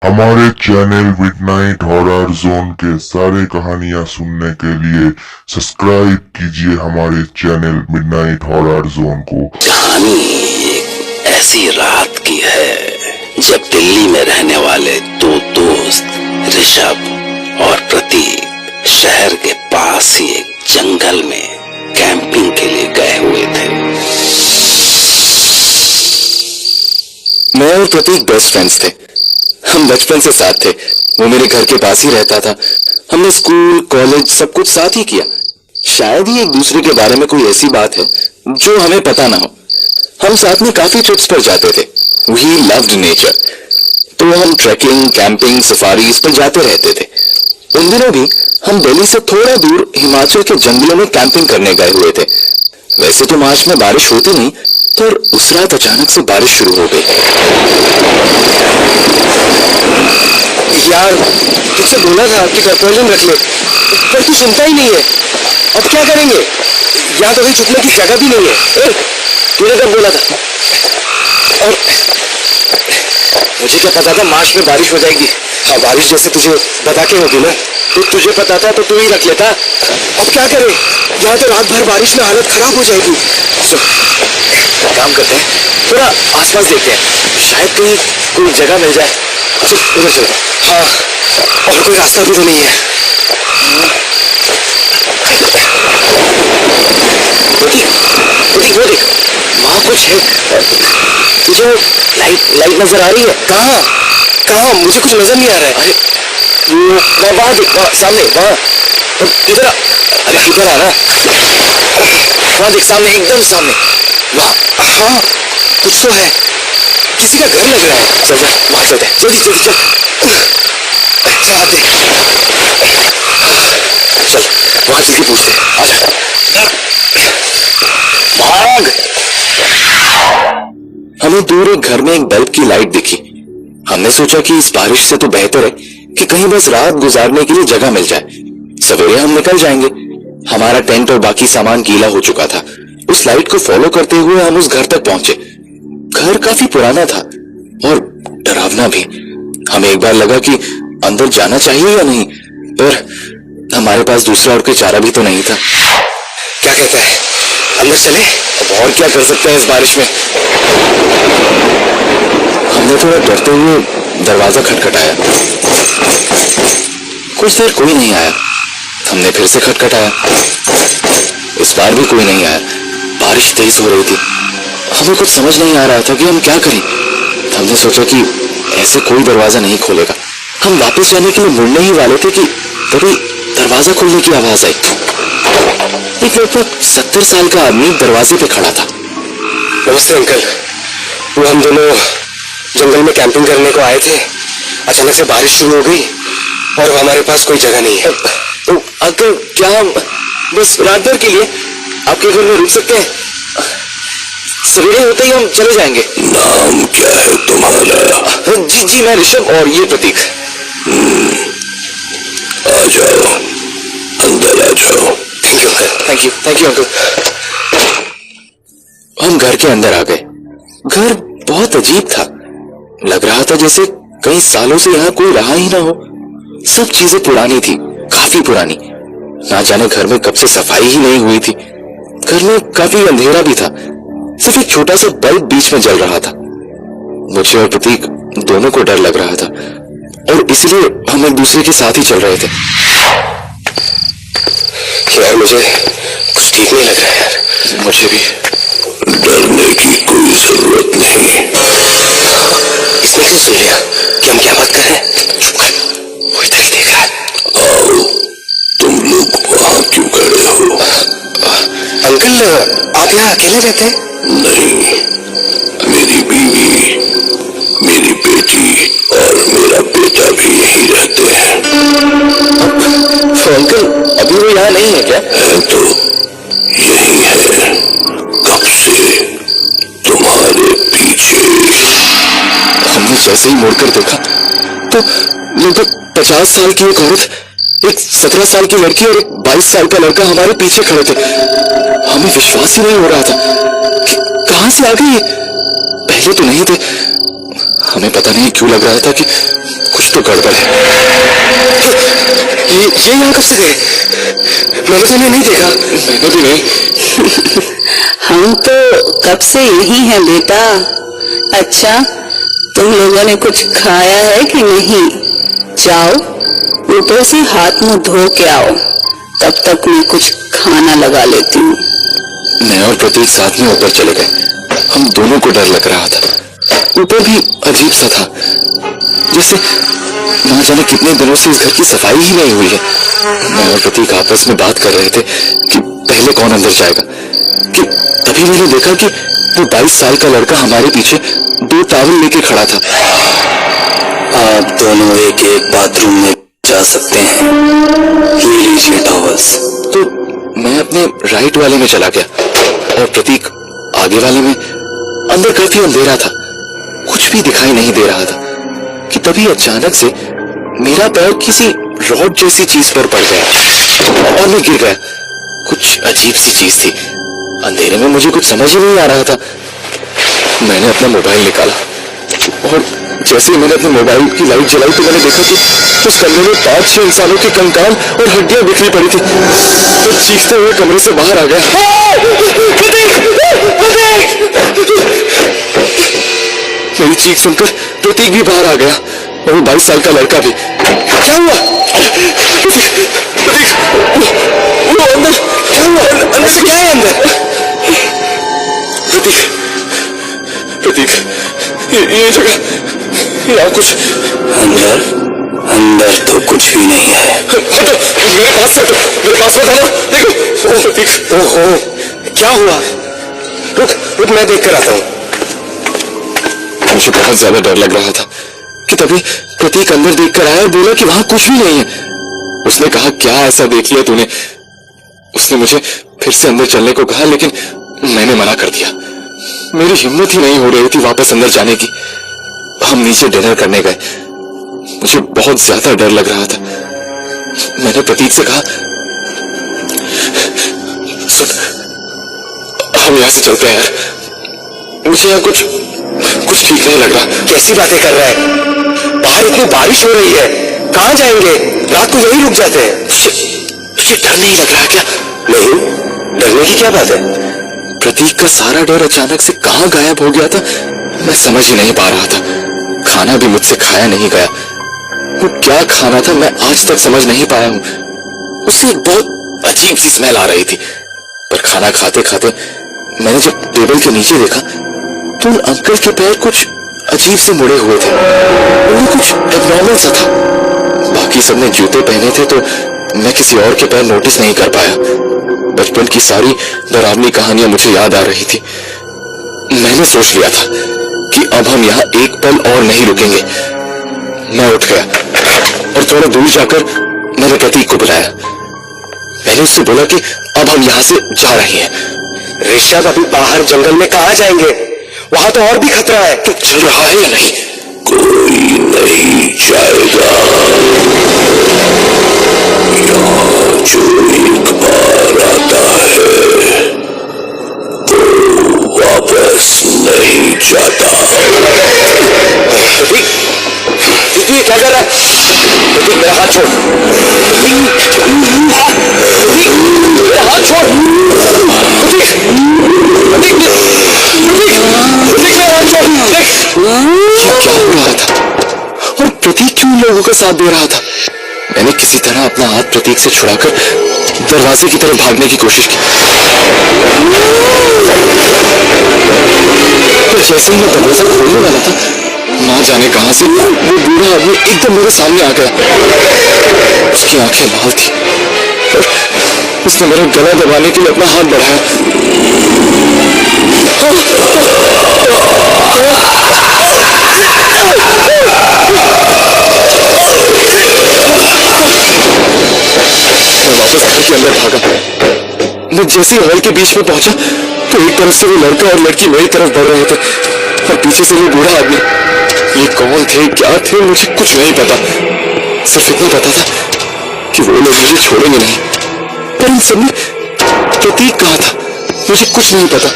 हमारे channel midnight horror zone के सारे कहानियां सुनने के लिए सब्सक्राइब कीजिए हमारे चैनल मिडनाइट हॉरर जोन को। कहानी एक ऐसी रात की है जब दिल्ली में रहने वाले दो दोस्त ऋषभ और प्रतीक शहर के पास ही एक जंगल में कैंपिंग के लिए गए हुए थे। मैं और प्रतीक बेस्ट फ्रेंड्स थे। हम बचपन से साथ थे। वो मेरे घर के पास ही रहता था। हमने स्कूल कॉलेज सब कुछ साथ ही किया। शायद ही एक दूसरे के बारे में कोई ऐसी बात है जो हमें पता ना हो। हम साथ में काफी ट्रिप्स पर जाते थे। वी लव्ड नेचर, तो हम ट्रैकिंग कैंपिंग सफारीज पर जाते रहते थे। उन दिनों भी हम दिल्ली से थोड़ा दूर हिमाचल के जंगलों में कैंपिंग करने गए हुए थे। वैसे तो मार्च में बारिश होती नहीं, पर उस रात अचानक से बारिश शुरू हो गई। यार, तुझसे बोला था कि टर्पोलिन रख ले, पर तू सुनता ही नहीं है। अब क्या करेंगे? यहाँ तो कहीं छुपने की जगह भी नहीं है। तूने कब बोला था? और मुझे क्या पता था मार्च में बारिश हो जाएगी। हाँ, बारिश जैसे तुझे बता के होगी ना, तो तुझे पता था तो तू ही रख लेता। अब क्या करें? यहाँ तो रात भर बारिश में हालत खराब हो जाएगी। काम करते हैं, थोड़ा आसपास देखते हैं, शायद कहीं कोई जगह मिल जाए। चल उधर चलते। हाँ, और कोई रास्ता भी तो नहीं है। प्रतीक, प्रतीक वो देख, वहाँ कुछ है। तुझे लाइट नजर आ रही है? कहाँ कहाँ? मुझे कुछ नजर नहीं आ रहा है। अरे वहाँ देख, वहाँ सामने, वहाँ इधर आ। अरे इधर आ ना, वहाँ देख सामने, एकदम सामने वहाँ। हाँ, कुछ तो है, किसी का घर लग रहा है। चल चल वहाँ चलते हैं, जल्दी जल्दी चल। देख, चल वहाँ जल्दी पूछते हैं। आजा, भाग। हमें दूर एक घर में एक बल्ब की लाइट दिखी। हमने सोचा कि इस बारिश से तो बेहतर है कि कहीं बस रात गुजारने के लिए जगह मिल जाए। सवेरे हम निकल जाएंगे। हमारा टेंट और बाकी सामान गीला हो चुका था। उस लाइट को फॉलो करते हुए हम उस घर तक पहुंचे। घर काफी पुराना था और डरावना भी। हमें एक बार लगा कि अंदर जाना चाहिए या नहीं, पर हमारे पास दूसरा और कोई चारा भी तो नहीं था। क्या कहता है, अंदर चले? अब और क्या कर सकते हैं इस बारिश में। हमने थोड़ा डरते हुए दरवाजा खटखटाया। कुछ देर कोई नहीं आया। हमने फिर से खटखटाया। इस बार भी कोई नहीं आया। बारिश तेज हो रही थी। हमें कुछ समझ नहीं आ रहा था कि हम क्या करें। हमने सोचा कि ऐसे कोई दरवाजा नहीं खोलेगा। हम वापस जाने के लिए मुड़ने ही वाले थे कि तभी दरवाजा खोलने की आवाज आई। एक लगभग 70 साल का आदमी दरवाजे पे खड़ा था। नमस्ते अंकल, वो हम दोनों जंगल में कैंपिंग करने को आए थे। अचानक से बारिश शुरू हो गई और हमारे पास कोई जगह नहीं है। तो अंकल, क्या हम बस रात भर के लिए आपके घर में रुक सकते हैं? सवेरे होते ही हम चले जाएंगे। नाम क्या है तुम्हारा? जी जी, मैं ऋषभ और ये प्रतीक। आ जाओ, अंदर आ जाओ। Thank you thank you uncle. हम घर के अंदर आ गए। घर बहुत अजीब था। लग रहा था जैसे कई सालों से यहाँ कोई रहा ही ना हो। सब चीजें पुरानी थी, काफी पुरानी। ना जाने घर में कब से सफाई ही नहीं हुई थी। घर में काफी अंधेरा भी था। सिर्फ एक छोटा सा बल्ब बीच में जल रहा था। मुझे और प्रतीक दोनों को डर लग रहा था और इसलिए हम एक दूसरे के साथ ही चल रहे थे। यार, मुझे कुछ ठीक नहीं लग रहा है यार। मुझे भी। डरने की कोई जरूरत नहीं। इसने क्यों सुन लिया कि हम क्या बात कर रहे हैं? चुप कर, वो इधर ही देख रहा है। आओ, तुम लोग वहां क्यों खड़े हो? अंकल, आप यहाँ अकेले रहते हैं? नहीं, मेरी बीवी, मेरी बेटी और मेरा बेटा भी यहीं रहते हैं। तो अंकल, अभी वो यहाँ नहीं है क्या? है तो यही है, कब से तुम्हारे पीछे। हमने जैसे ही मुड़कर देखा तो लगभग 50 साल की एक औरत, एक 17 साल की लड़की और एक 22 साल का लड़का हमारे पीछे खड़े थे। हमें विश्वास ही नहीं हो रहा था कि कहां से आ गई। पहले तो नहीं थे। हमें पता नहीं क्यों लग रहा था कि कुछ गड़बड़ है। ये यहाँ कब से गए? मैंने तो इन्हें नहीं देखा। मैंने भी नहीं। हम तो कब से यही हैं बेटा। अच्छा, तुम लोगों ने कुछ खाया है कि नहीं? जाओ ऊपर से हाथ मुंह धो के आओ, तब तक मैं कुछ खाना लगा लेती हूँ। मैं और प्रतीक साथ में ऊपर चले गए। हम दोनों को डर लग रहा था। ऊपर भी अजीब सा था, जैसे ना जाने कितने दिनों से इस घर की सफाई ही नहीं हुई है। मैं और प्रतीक आपस में बात कर रहे थे कि पहले कौन अंदर जाएगा, कि तभी मैंने देखा कि वो 22 साल का लड़का हमारे पीछे 2 टॉवल लेके खड़ा था। आप दोनों एक एक बाथरूम में जा सकते हैं, ये लीजिए टॉवल्स। तो मैं अपने राइट वाले में चला गया और प्रतीक आगे वाले में। अंदर काफी अंधेरा था, कुछ भी दिखाई नहीं दे रहा था कि तभी अचानक से मेरा पैर किसी रॉड जैसी चीज पर पड़ गया और मैं गिर गया। कुछ अजीब सी चीज थी। अंधेरे में मुझे कुछ समझ ही नहीं आ रहा था। मैंने अपना मोबाइल निकाला और जैसे ही मैंने अपने मोबाइल की लाइट जलाई तो मैंने देखा कि उस कमरे में 5-6 इंसानों के कंकाल और हड्डियां बिखरी पड़ी थी। तो चीखते हुए कमरे से बाहर आ गया। मेरी चीख सुनकर प्रतीक भी बाहर आ गया और वो 22 साल का लड़का भी। क्या हुआ? प्रतीक, वो अंदर क्या हुआ? अंदर से क्या है अंदर? प्रतीक, ये जगह, यहाँ कुछ अंदर तो कुछ भी नहीं है। मेरे पास मत आना। देखो प्रतीक। ओहो, क्या हुआ? रुक मैं देख कर आता हूँ। मुझे बहुत ज्यादा डर लग रहा था कि तभी प्रतीक अंदर देखकर आया और बोला कि वहां कुछ भी नहीं है। उसने कहा, क्या ऐसा देख लिया तूने? उसने मुझे फिर से अंदर चलने को कहा, लेकिन मैंने मना कर दिया। मेरी हिम्मत ही नहीं हो रही थी वापस अंदर जाने की। हम नीचे डिनर करने गए। मुझे बहुत ज्यादा डर लग रहा था। मैंने प्रतीक से कहा, सुन, हम यहां से चलते हैं यार। मुझे यहाँ कुछ ठीक नहीं लग रहा। कैसी बातें कर रहा है? बाहर इतनी बारिश हो रही है, कहाँ जाएंगे? रात को यहीं रुक जाते हैं। तुझे डर नहीं लग रहा क्या? नहीं, डरने की क्या बात है? प्रतीक का सारा डर अचानक से कहाँ गायब हो गया था, मैं समझ ही नहीं पा रहा था। खाना भी मुझसे खाया नहीं गया। वो क्या खाना था मैं आज तक समझ नहीं पाया हूँ। उससे एक बहुत अजीब सी स्मेल आ रही थी। पर खाना खाते खाते मैंने जब टेबल के नीचे देखा तो उन अंकल के पैर कुछ अजीब से मुड़े हुए थे। उनमें कुछ एबनॉर्मल सा था। बाकी सबने जूते पहने थे तो मैं किसी और के पैर नोटिस नहीं कर पाया। बचपन की सारी डरावनी कहानियां मुझे याद आ रही थी। मैंने सोच लिया था कि अब हम यहाँ एक पल और नहीं रुकेंगे। मैं उठ गया और थोड़ा दूर जाकर मैंने प्रतीक को बुलाया। मैंने उससे बोला कि अब हम यहाँ से जा रहे हैं। ऋषभ, अभी बाहर जंगल में कहाँ जाएंगे? वहां तो और भी खतरा है। तू चल रहा है या नहीं? कोई नहीं जाएगा। यहाँ जो एक बार आता है वो वापस नहीं जाता। तू ये क्या कर रहा है? प्रतीक, मेरा हाथ छोड़। मेरा हाथ छोड़। प्रतीक, प्रतीक, मेरा हाथ छोड़। ये क्या हो रहा था और प्रतीक क्यों इन लोगों का साथ दे रहा था? मैंने किसी तरह अपना हाथ प्रतीक से छुड़ाकर दरवाजे की तरफ भागने की कोशिश की। तो जैसे ही मैं दरवाजा खोलने वाला था, ना जाने कहां से वो बूढ़ा आदमी एकदम मेरे सामने आ गया। उसकी आंखें लाल थी और उसने मेरा गला दबाने के लिए अपना हाथ बढ़ाया। मैं वापस घर के अंदर भागा। मैं जैसे ही हॉल के बीच में पहुंचा तो एक तरफ से वो लड़का और लड़की मेरी तरफ बढ़ रहे थे और पीछे से वो बूढ़ा आदमी। ये कौन थे, क्या थे, मुझे कुछ नहीं पता। सिर्फ इतना पता था कि वो लोग मुझे छोड़ेंगे नहीं। पर इन सब में प्रतीक कहाँ था, मुझे कुछ नहीं पता।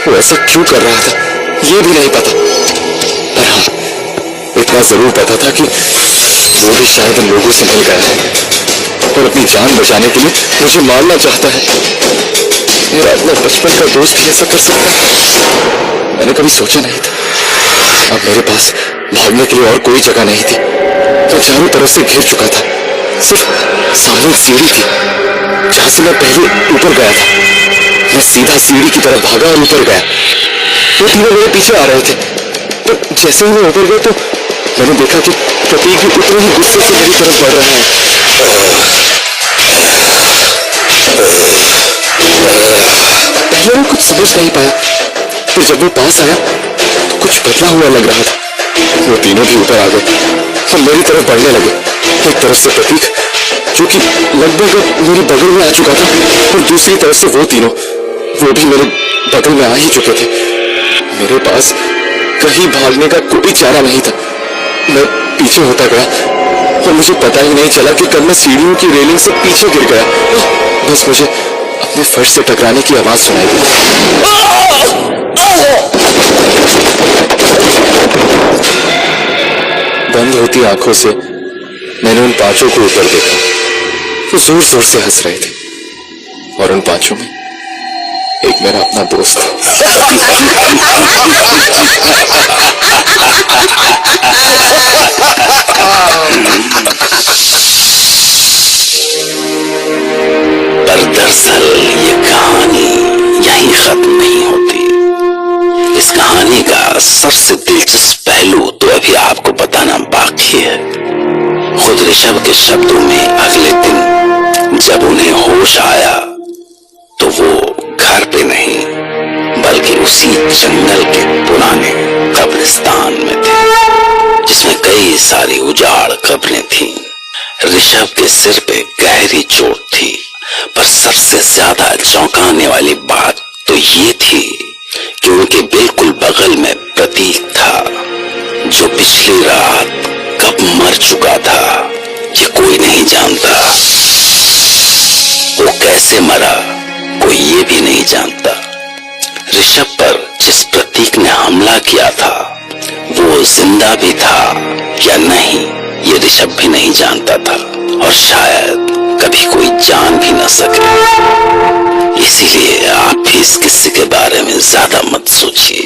वो ऐसा क्यों कर रहा था ये भी नहीं पता। पर हाँ, इतना जरूर पता था कि वो भी शायद इन लोगों से मिल गया है और अपनी जान बचाने के लिए मुझे मारना चाहता है। मेरा अपना बचपन का दोस्त ही ऐसा कर सकता है? मैंने कभी सोचा नहीं था। अब मेरे पास भागने के लिए और कोई जगह नहीं थी। मैं चारों तरफ से घिर चुका था। सिर्फ सामने एक सीढ़ी थी जहां से मैं पहले ऊपर गया था। मैं सीधा सीढ़ी की तरफ भागा और ऊपर गया। वो तीनों मेरे पीछे आ रहे थे, पर जैसे ही मैं ऊपर गया तो मैंने देखा कि प्रतीक भी उतने ही गुस्से से मेरी तरफ बढ़ रहा है। पहले मैं कुछ समझ नहीं पाया, फिर जब वो पास आया तो कुछ बदला हुआ लग रहा था। वो तीनों भी ऊपर आ गए और मेरी तरफ बढ़ने लगे। एक तरफ से प्रतीक जो कि लगभग मेरे बगल में आ चुका था और दूसरी तरफ से वो तीनों, वो भी मेरे बगल में आ ही चुके थे। मेरे पास कहीं भागने का कोई चारा नहीं था। मैं पीछे होता गया और मुझे पता ही नहीं चला कि कब मैं सीढ़ियों की रेलिंग से पीछे गिर गया। बस मुझे अपने फर्श से टकराने की आवाज सुनाई दी। बंद होती आंखों से मैंने उन पांचों को ऊपर देखा। वो जोर जोर से हंस रहे थे और उन पांचों में एक मेरा अपना दोस्त था। पर दरअसल ये कहानी यहीं खत्म नहीं होती। इस कहानी का सबसे दिलचस्प पहलू तो अभी आपको बताना बाकी है। खुद ऋषभ के शब्दों में अगले दिन जब उन्हें होश आया तो वो घर पे नहीं बल्कि उसी जंगल के पुराने कब्रिस्तान में थे जिसमें कई सारी उजाड़ कब्रें थीं। ऋषभ के सिर पे गहरी चोट थी, पर सबसे ज्यादा चौंकाने वाली बात तो ये थी कि उनके बिल्कुल बगल में प्रतीक था जो पिछली रात कब मर चुका था ये कोई नहीं जानता। वो कैसे मरा कोई ये भी नहीं जानता। ऋषभ पर जिस प्रतीक ने हमला किया था वो जिंदा भी था या नहीं ये ऋषभ भी नहीं जानता था और शायद कभी कोई जान भी न सके। इसीलिए आप भी इस किस्से के बारे में ज्यादा मत सोचिए।